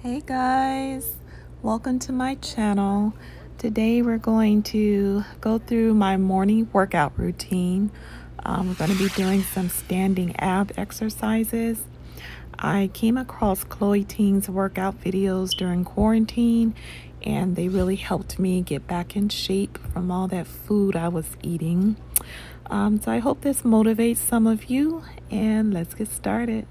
Hey guys, welcome to my channel. Today we're going to go through my morning workout routine. We're going to be doing some standing ab exercises. I came across Chloe Ting's workout videos during quarantine and they really helped me get back in shape from all that food I was eating. So I hope this motivates some of you, and let's get started.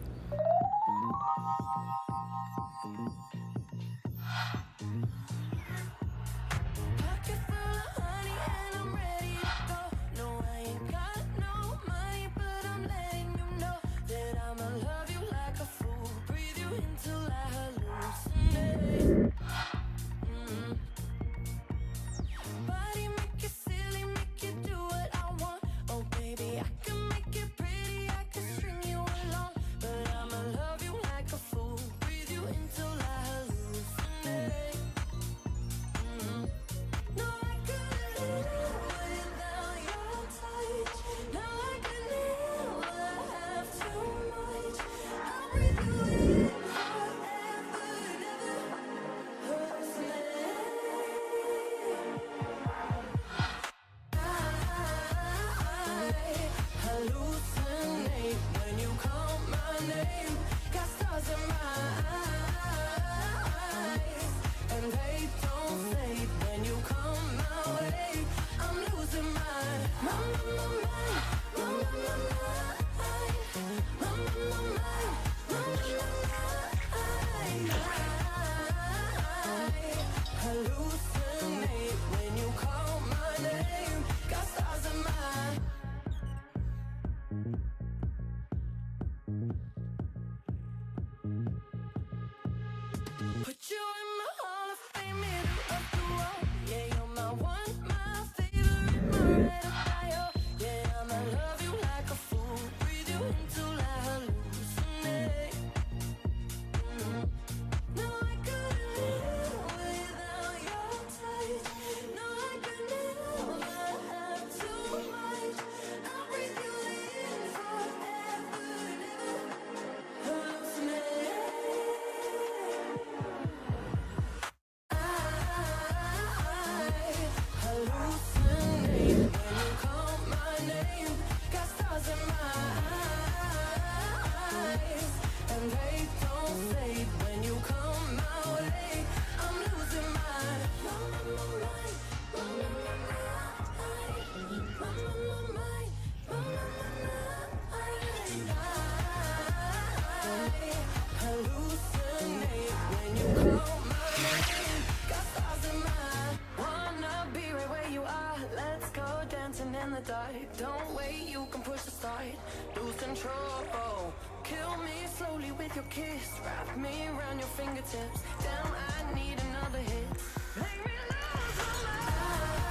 Don't wait, you can push aside, lose control. Kill me slowly with your kiss, wrap me around your fingertips. Damn, I need another hit. Make me lose my mind.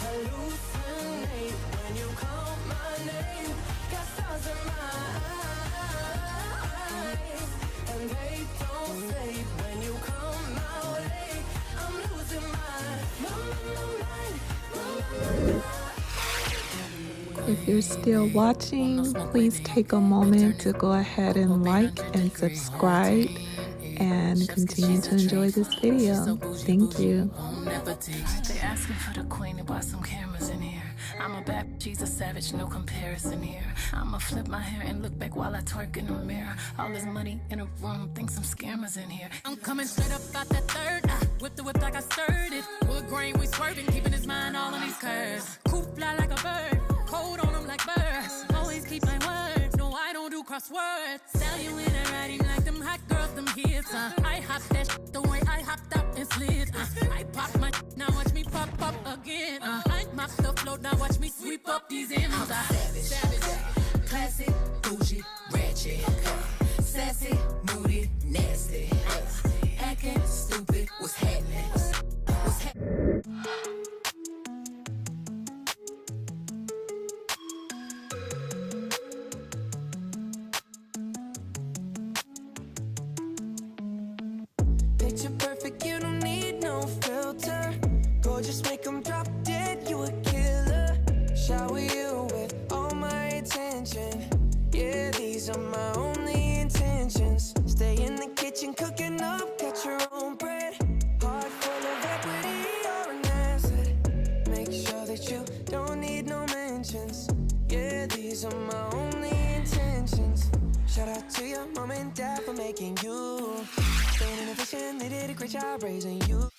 Hallucinate when you call my name. Got stars in my eyes, and they don't fade when you come my way. I'm losing my mind. If you're still watching, please take a moment to go ahead and like and subscribe and continue to enjoy this video. Thank you. They asking for the queen, they bought some cameras in here. I'm a bad, she's a savage, no comparison here. I'ma flip my hair and look back while I twerk in the mirror. All this money in a room, think some scammers in here. I'm coming straight up out that third. Whip the whip like I stirred it. Wood grain, we swerving, keeping his mind all on these curves. Coop fly like a bird, cold on them like birds. Always keep my word, no I don't do crosswords. Sell you in a writing like them hot girls, them hits. I hop that shit the way I hopped up and slid. I pop my now watch me pop up again. I mop the float, now watch me sweep up these M's. Savage, classy, bougie, ratchet, sassy, moody, nasty, acting stupid. What's happening? What's happening? Picture perfect, you don't need no filter. Gorgeous, make them drop dead, you a killer. Shower you with all my attention. Yeah, these are my only intentions. Stay in the kitchen. job raising you.